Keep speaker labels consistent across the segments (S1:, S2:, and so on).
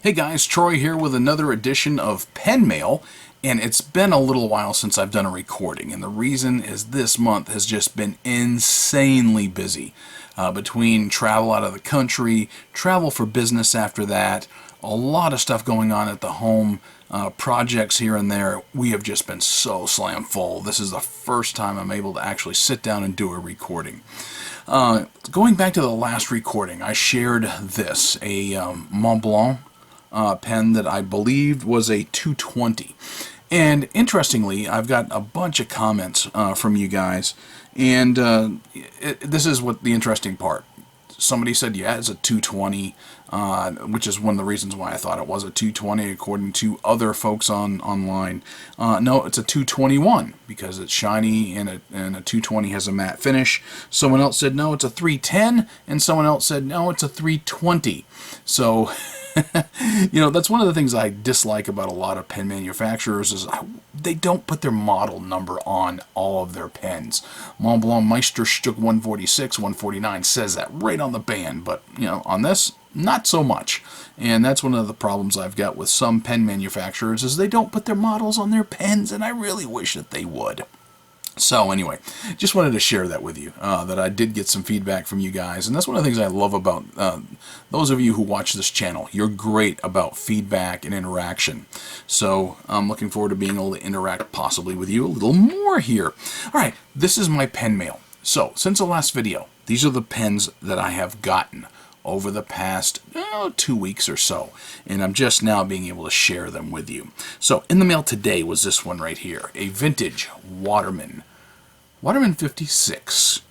S1: Hey guys, Troy here with another edition of Pen Mail, and it's been a little while since I've done a recording, and the reason is this month has just been insanely busy. Between travel out of the country, travel for business after that, a lot of stuff going on at the home, projects here and there. We have just been so slam full. This is the first time I'm able to actually sit down and do a recording. Going back to the last recording, I shared this, a Mont Blanc pen that I believed was a 220. And interestingly, I've got a bunch of comments from you guys, and this is what the interesting part. Somebody said, yeah, it's a 220, which is one of the reasons why I thought it was a 220 according to other folks online. No, it's a 221 because it's shiny and a 220 has a matte finish. Someone else said, no, it's a 310, and someone else said, no, it's a 320. So that's one of the things I dislike about a lot of pen manufacturers is they don't put their model number on all of their pens. Mont Blanc Meisterstück 146, 149 says that right on the band, but on this, not so much. And that's one of the problems I've got with some pen manufacturers is they don't put their models on their pens, and I really wish that they would. So anyway, just wanted to share that with you, that I did get some feedback from you guys, and that's one of the things I love about those of you who watch this channel. You're great about feedback and interaction, so I'm looking forward to being able to interact possibly with you a little more here. All right, this is my pen mail. So since the last video, these are the pens that I have gotten over the past 2 weeks or so, and I'm just now being able to share them with you. So in the mail today was this one right here, a vintage Waterman 56.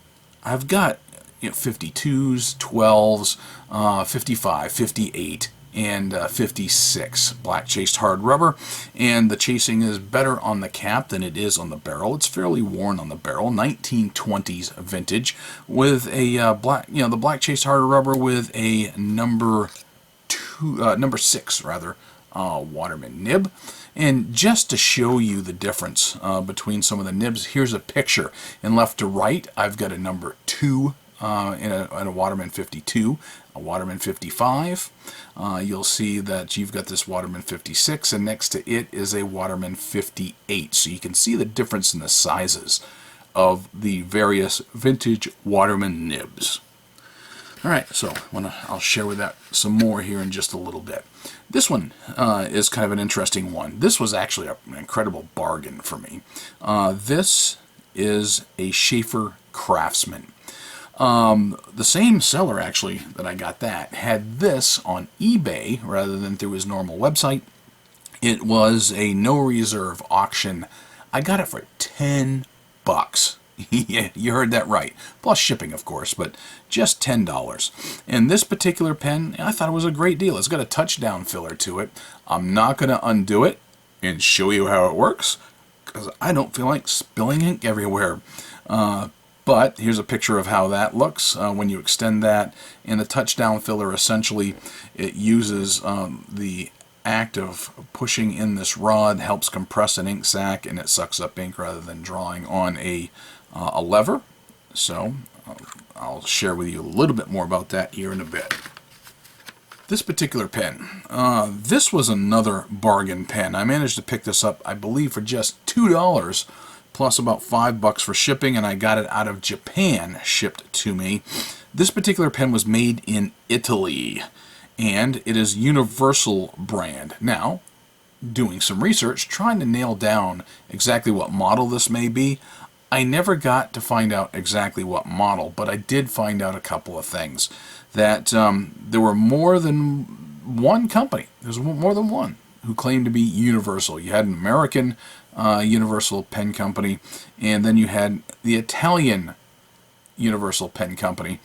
S1: I've got 52s, 12s, 55, 58, and 56 black chased hard rubber, and the chasing is better on the cap than it is on the barrel. It's fairly worn on the barrel, 1920s vintage, with a the black chased hard rubber with a number 6 rather, Waterman nib. And just to show you the difference between some of the nibs, here's a picture. In left to right, I've got a number 2 in a Waterman 52, a Waterman 55. You'll see that you've got this Waterman 56, and next to it is a Waterman 58. So you can see the difference in the sizes of the various vintage Waterman nibs. Alright, so I'll share with that some more here in just a little bit. This one is kind of an interesting one. This was actually an incredible bargain for me. This is a Sheaffer Craftsman. The same seller actually that I got that had this on eBay rather than through his normal website. It was a no reserve auction. I got it for 10 bucks. Yeah, you heard that right. Plus shipping, of course, but just $10. And this particular pen, I thought it was a great deal. It's got a touchdown filler to it. I'm not going to undo it and show you how it works because I don't feel like spilling ink everywhere. But here's a picture of how that looks when you extend that. And the touchdown filler, essentially, it uses the act of pushing in this rod, helps compress an ink sac, and it sucks up ink rather than drawing on a lever. So I'll share with you a little bit more about that here in a bit. This particular pen, this was another bargain pen. I managed to pick this up, I believe, for just $2 plus about $5 for shipping, and I got it out of Japan shipped to me. This particular pen was made in Italy, and it is Universal brand. Now, doing some research, trying to nail down exactly what model this may be, I never got to find out exactly what model, but I did find out a couple of things. That there were more than one company, there's more than one, who claimed to be Universal. You had an American Universal Pen Company, and then you had the Italian Universal Pen Company.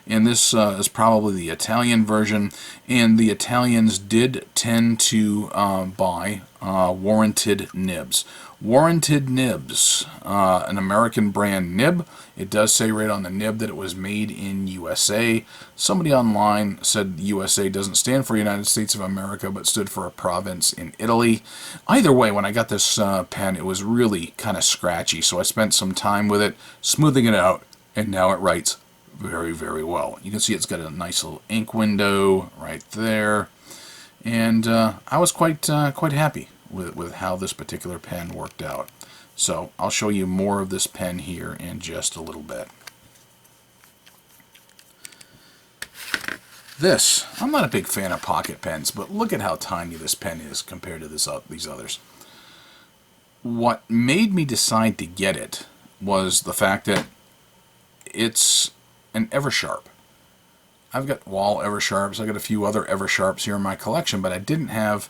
S1: And this is probably the Italian version, and the Italians did tend to buy warranted nibs. Warranted nibs, an American brand nib. It does say right on the nib that it was made in USA. Somebody online said USA doesn't stand for United States of America, but stood for a province in Italy. Either way, when I got this pen, it was really kind of scratchy, so I spent some time with it, smoothing it out, and now it writes very, very well. You can see it's got a nice little ink window right there. And I was quite happy with how this particular pen worked out. So I'll show you more of this pen here in just a little bit. This, I'm not a big fan of pocket pens, but look at how tiny this pen is compared to these others. What made me decide to get it was the fact that it's an Eversharp. I've got wall Eversharps, I've got a few other Eversharps here in my collection, but I didn't have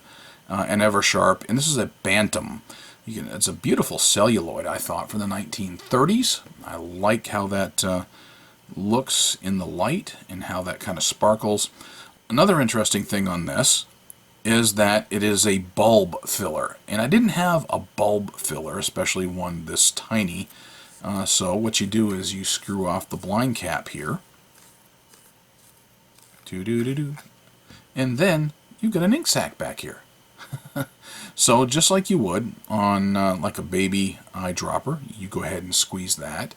S1: an Eversharp, and this is a Bantam. It's a beautiful celluloid, I thought, from the 1930s. I like how that looks in the light and how that kind of sparkles. Another interesting thing on this is that it is a bulb filler, and I didn't have a bulb filler, especially one this tiny. So what you do is you screw off the blind cap here, and then you get an ink sac back here. So just like you would on like a baby eyedropper, you go ahead and squeeze that.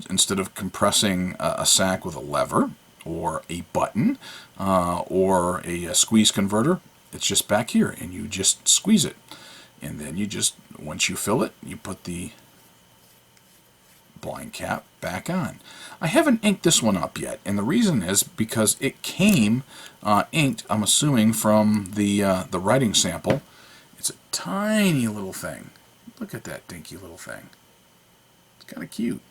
S1: Instead of compressing a sac with a lever or a button or a squeeze converter, it's just back here, and you just squeeze it. And then you just, once you fill it, you put the blind cap back on. I haven't inked this one up yet, and the reason is because it came inked, I'm assuming, from the writing sample. It's a tiny little thing. Look at that dinky little thing. It's kind of cute.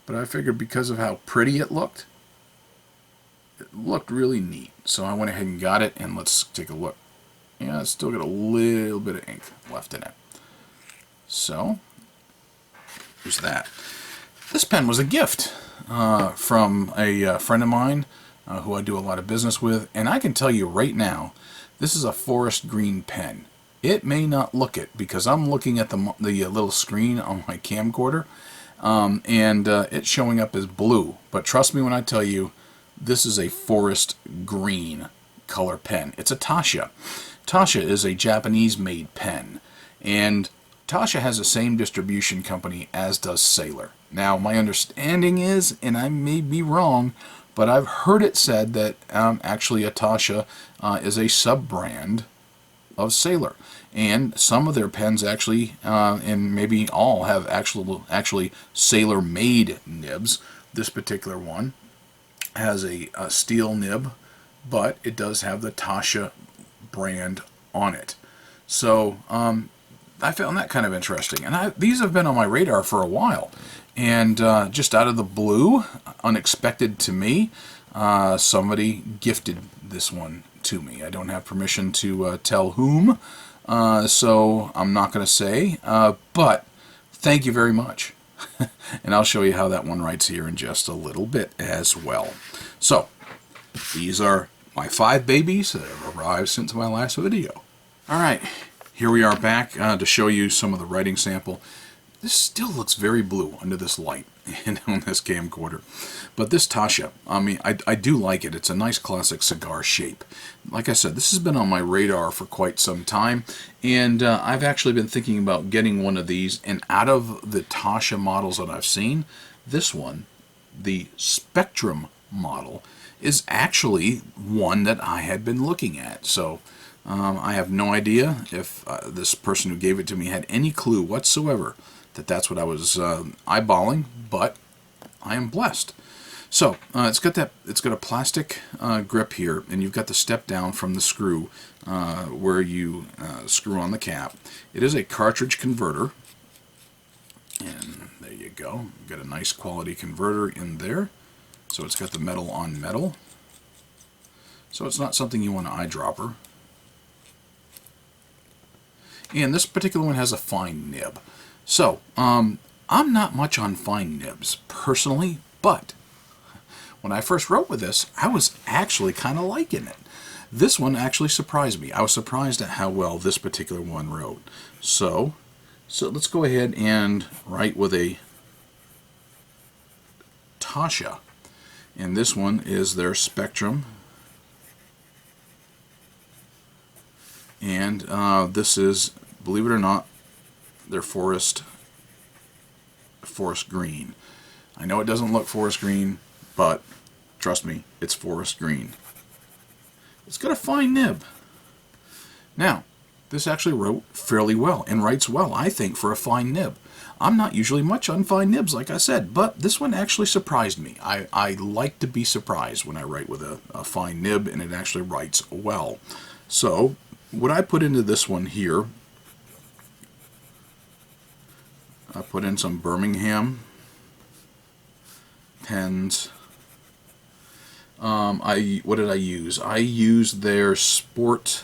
S1: But I figured because of how pretty it looked really neat. So I went ahead and got it, and let's take a look. Yeah, it's still got a little bit of ink left in it. So there's that. This pen was a gift from a friend of mine who I do a lot of business with, and I can tell you right now, this is a forest green pen. It may not look it because I'm looking at the little screen on my camcorder, and it's showing up as blue. But trust me when I tell you, this is a forest green color pen. It's a Taccia. Taccia is a Japanese-made pen, and Taccia has the same distribution company as does Sailor. Now, my understanding is, and I may be wrong, but I've heard it said that actually a Taccia is a sub-brand of Sailor, and some of their pens actually, and maybe all, have actually Sailor-made nibs. This particular one has a steel nib, but it does have the Taccia brand on it. So I found that kind of interesting, and these have been on my radar for a while, and just out of the blue, unexpected to me, somebody gifted this one to me. I don't have permission to tell whom, so I'm not going to say, but thank you very much. And I'll show you how that one writes here in just a little bit as well. So these are my 5 babies that have arrived since my last video. Alright, here we are back to show you some of the writing sample. This still looks very blue under this light and on this camcorder. But this Taccia, I mean, I do like it. It's a nice classic cigar shape. Like I said, this has been on my radar for quite some time, and I've actually been thinking about getting one of these, and out of the Taccia models that I've seen, this one, the Spectrum model, is actually one that I had been looking at. So I have no idea if this person who gave it to me had any clue whatsoever that that's what I was eyeballing, but I am blessed. So it's got a plastic grip here, and you've got the step down from the screw where you screw on the cap. It is a cartridge converter, and there you go. You've got a nice quality converter in there. So it's got the metal on metal. So it's not something you want to eyedropper. And this particular one has a fine nib. So, I'm not much on fine nibs, personally, but when I first wrote with this, I was actually kind of liking it. This one actually surprised me. I was surprised at how well this particular one wrote. So let's go ahead and write with a Taccia. And this one is their Spectrum. And this is, believe it or not, their forest green. I know it doesn't look forest green, but trust me, it's forest green. It's got a fine nib. Now, this actually wrote fairly well and writes well, I think, for a fine nib. I'm not usually much on fine nibs, like I said, but this one actually surprised me. I like to be surprised when I write with a fine nib, and it actually writes well. So, what I put into this one here, I put in some Birmingham pens. What did I use? I used their Sport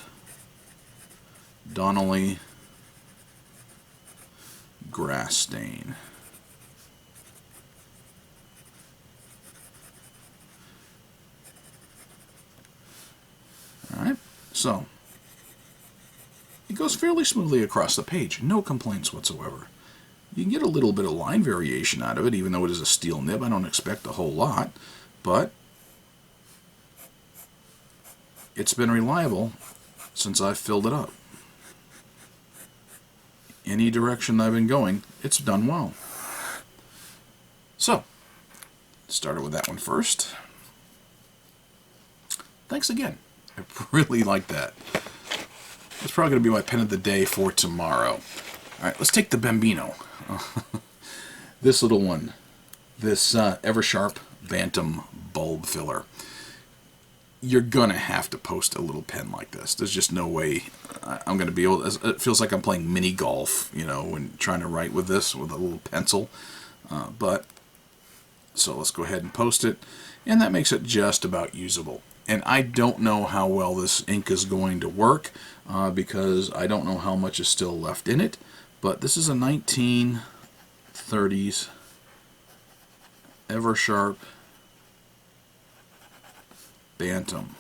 S1: Donnelly Grass Stain. Alright, so it goes fairly smoothly across the page. No complaints whatsoever. You can get a little bit of line variation out of it, even though it is a steel nib. I don't expect a whole lot, but it's been reliable since I've filled it up. Any direction I've been going, it's done well. So, started with that one first. Thanks again. I really like that. It's probably going to be my pen of the day for tomorrow. Alright, let's take the Bambino. This little one. This Eversharp Bantam bulb filler. You're going to have to post a little pen like this. There's just no way I'm going to be able to... It feels like I'm playing mini golf, you know, when trying to write with this, with a little pencil. So let's go ahead and post it. And that makes it just about usable. And I don't know how well this ink is going to work because I don't know how much is still left in it. But this is a 1930s Eversharp Bantam.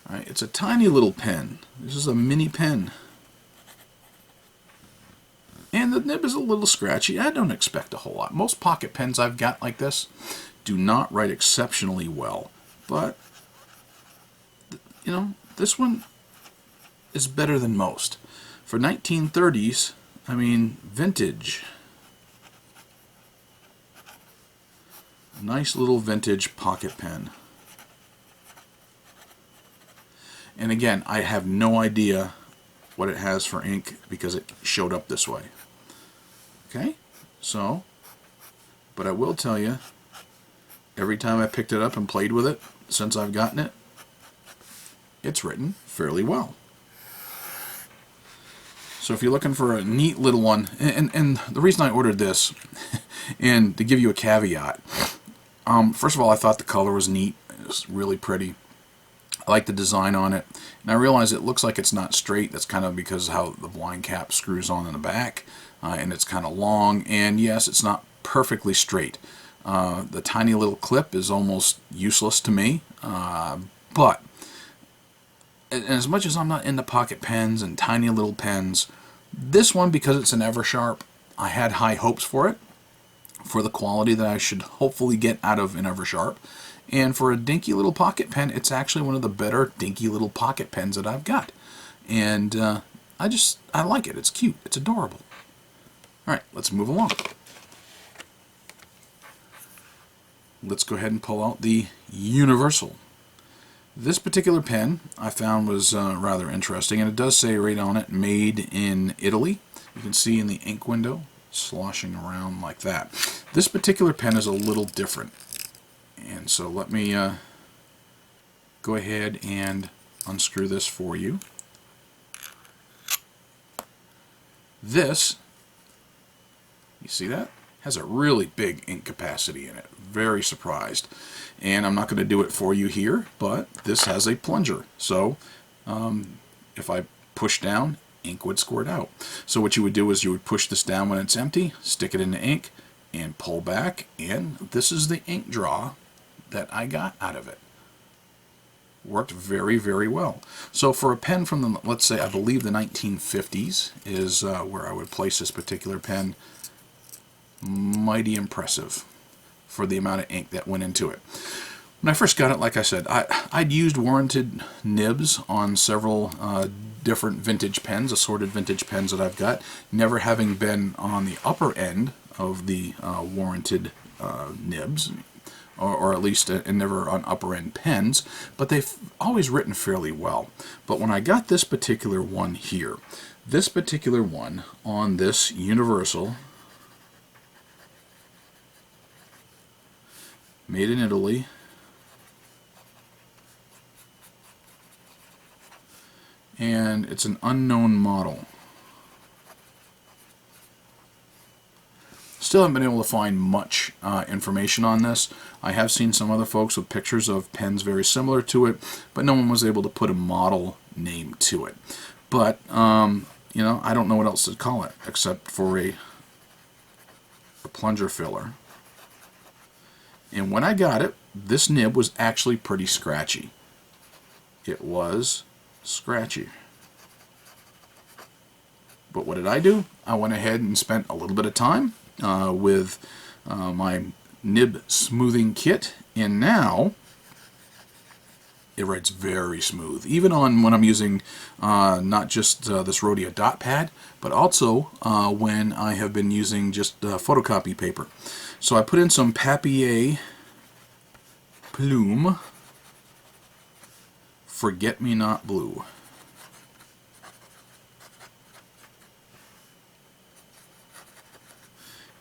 S1: Alright, it's a tiny little pen. This is a mini pen. And the nib is a little scratchy. I don't expect a whole lot. Most pocket pens I've got like this do not write exceptionally well. But, you know, this one is better than most. For 1930s, I mean, vintage. Nice little vintage pocket pen. And again, I have no idea what it has for ink because it showed up this way. Okay, so, but I will tell you, every time I picked it up and played with it since I've gotten it, it's written fairly well. So if you're looking for a neat little one, and the reason I ordered this, and to give you a caveat, first of all, I thought the color was neat. It was really pretty. I like the design on it. And I realize it looks like it's not straight. That's kind of because how the blind cap screws on in the back. And it's kind of long. And yes, it's not perfectly straight. The tiny little clip is almost useless to me. But as much as I'm not into pocket pens and tiny little pens, this one, because it's an Eversharp, I had high hopes for it. For the quality that I should hopefully get out of an Eversharp. And for a dinky little pocket pen, it's actually one of the better dinky little pocket pens that I've got. And I like it. It's cute. It's adorable. Alright, let's move along. Let's go ahead and pull out the Universal. This particular pen I found was rather interesting, and it does say right on it, made in Italy. You can see in the ink window, sloshing around like that. This particular pen is a little different. And so let me go ahead and unscrew this for you. This, you see that? Has a really big ink capacity in it. Very surprised. And I'm not going to do it for you here, but this has a plunger. So if I push down, ink would squirt out. So what you would do is you would push this down when it's empty, stick it in the ink, and pull back, and this is the ink draw that I got out of it. Worked very, very well. So for a pen from the, let's say, I believe the 1950s is where I would place this particular pen. Mighty impressive for the amount of ink that went into it. When I first got it, like I said, I'd used warranted nibs on several different vintage pens, assorted vintage pens that I've got, never having been on the upper end of the warranted nibs. or at least and never on upper end pens, but they've always written fairly well. But when I got this particular one here, this particular one on this Universal, made in Italy, and it's an unknown model. Still haven't been able to find much information on this. I have seen some other folks with pictures of pens very similar to it, but no one was able to put a model name to it. But, you know, I don't know what else to call it except for a plunger filler. And when I got it, this nib was actually pretty scratchy. It was scratchy. But what did I do? I went ahead and spent a little bit of time with my nib smoothing kit, and now it writes very smooth, even on when I'm using not just this Rhodia dot pad, but also when I have been using just photocopy paper. So I put in some Papier Plume Forget-Me-Not Blue.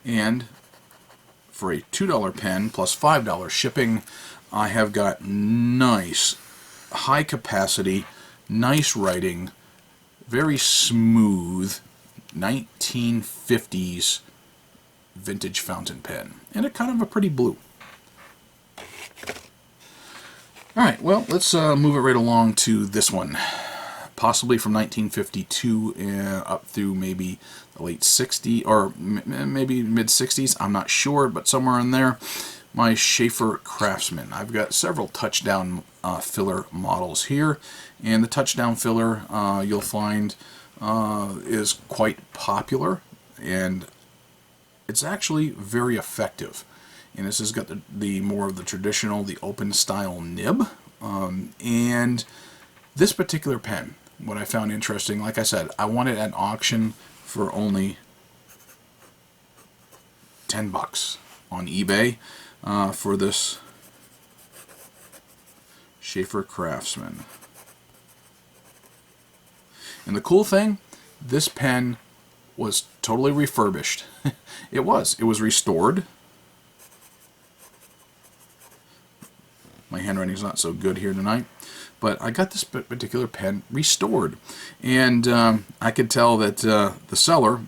S1: And for a $2 pen plus $5 shipping, I have got nice, high capacity, nice writing, very smooth 1950s vintage fountain pen, and a kind of a pretty blue. Alright, well, let's move it right along to this one. Possibly from 1952 up through maybe the late 60s, or maybe mid-60s, I'm not sure, but somewhere in there. My Sheaffer Craftsman. I've got several Touchdown filler models here, and the Touchdown filler you'll find is quite popular, and it's actually very effective. And this has got the more of the traditional, the open style nib. And this particular pen, what I found interesting, like I said, I wanted at auction for only $10 on eBay for this Sheaffer Craftsman. And the cool thing, this pen was totally refurbished. It was restored. My handwriting's not so good here tonight, but I got this particular pen restored, and I could tell that the seller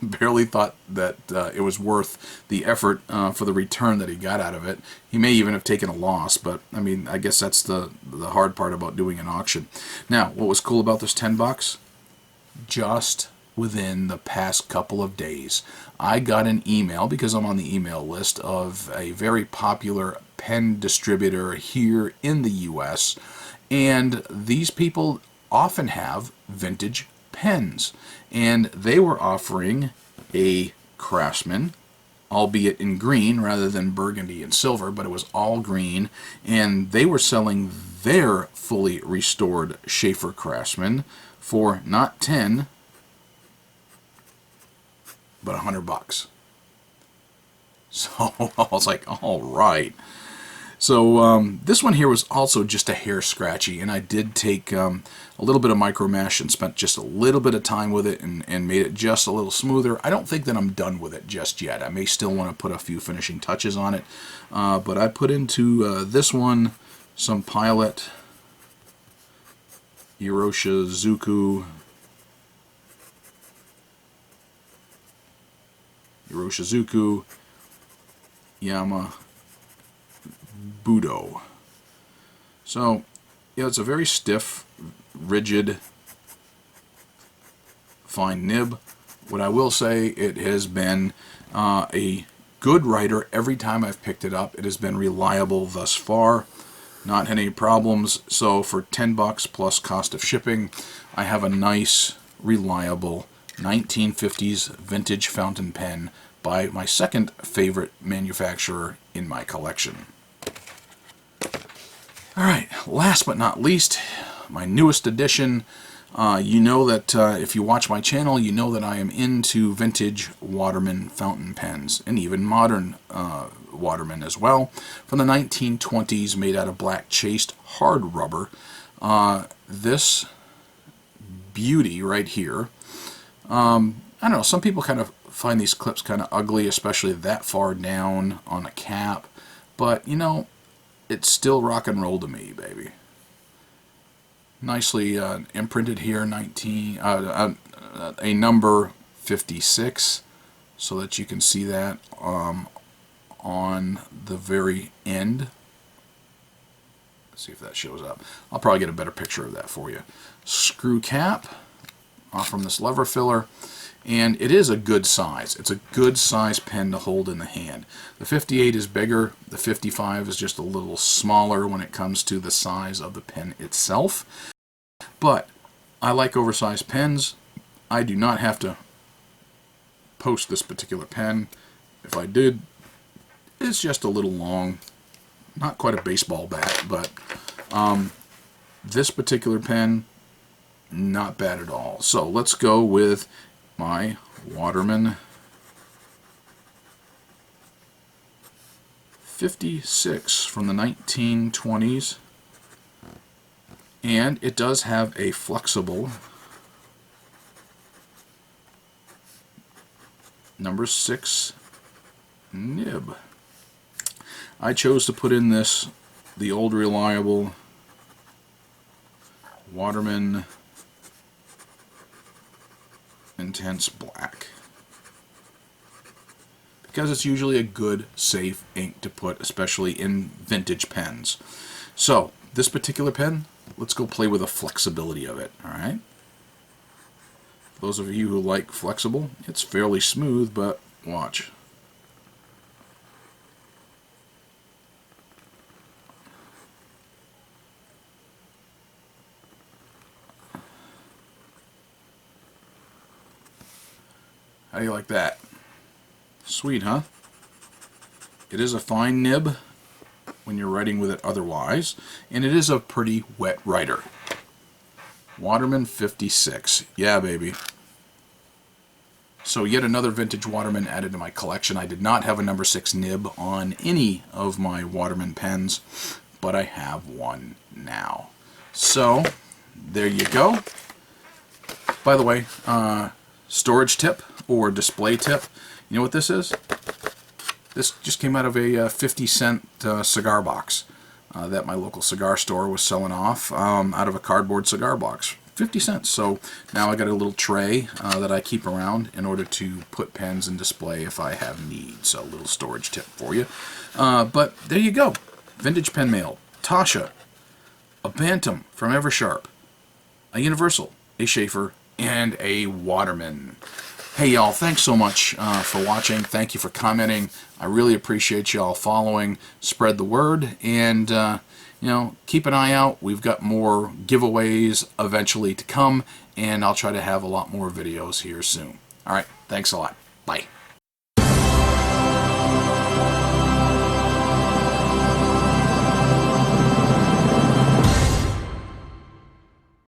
S1: barely thought that it was worth the effort for the return that he got out of it. He may even have taken a loss, but I mean, I guess that's the hard part about doing an auction. Now, what was cool about this $10? Just within the past couple of days, I got an email, because I'm on the email list, of a very popular pen distributor here in the US, and these people often have vintage pens, and they were offering a Craftsman, albeit in green rather than burgundy and silver, but it was all green, and they were selling their fully restored Sheaffer Craftsman for not 10 but $100. So I was like, all right. So this one here was also just a hair scratchy, and I did take a little bit of micro mesh and spent just a little bit of time with it and made it just a little smoother. I don't think that I'm done with it just yet. I may still want to put a few finishing touches on it, but I put into this one some Pilot Iroshizuku Yama Budo. So, yeah, it's a very stiff, rigid, fine nib. What I will say, it has been a good writer every time I've picked it up. It has been reliable thus far. Not had any problems. So for $10 plus cost of shipping, I have a nice, reliable 1950s vintage fountain pen by my second favorite manufacturer in my collection. Alright, last but not least, my newest addition. You know that if you watch my channel, you know that I am into vintage Waterman fountain pens, and even modern Waterman as well. From the 1920s, made out of black chased hard rubber. This beauty right here. I don't know, some people kind of find these clips kind of ugly, especially that far down on a cap. But, you know, it's still rock and roll to me, baby. Nicely imprinted here, a number 56, so that you can see that on the very end. Let's see if that shows up. I'll probably get a better picture of that for you. Screw cap off from this lever filler, and it is a good size. It's a good size pen to hold in the hand. The 58 is bigger. The 55 is just a little smaller when it comes to the size of the pen itself. But I like oversized pens. I do not have to post this particular pen. If I did, it's just a little long. Not quite a baseball bat, but this particular pen, not bad at all. So let's go with my Waterman 56 from the 1920s. And it does have a flexible number 6 nib. I chose to put in the old reliable Waterman Intense Black, because it's usually a good, safe ink to put, especially in vintage pens. So, this particular pen, let's go play with the flexibility of it, alright? Those of you who like flexible, it's fairly smooth, but watch. How do you like that? Sweet, huh? It is a fine nib when you're writing with it otherwise, and it is a pretty wet writer. Waterman 56. Yeah, baby. So yet another vintage Waterman added to my collection. I did not have a number 6 nib on any of my Waterman pens, but I have one now. So, there you go. By the way, storage tip or display tip. You know what this is? This just came out of a 50-cent cigar box that my local cigar store was selling off out of a cardboard cigar box. 50 cents. So now I got a little tray that I keep around in order to put pens and display if I have need. So a little storage tip for you. But there you go. Vintage pen mail. Taccia. A Bantam from Eversharp. A Universal. A Sheaffer. And a Waterman. Hey y'all, thanks so much for watching. Thank you for commenting. I really appreciate y'all following. Spread the word, and you know, keep an eye out. We've got more giveaways eventually to come, and I'll try to have a lot more videos here soon. All right, thanks a lot. Bye.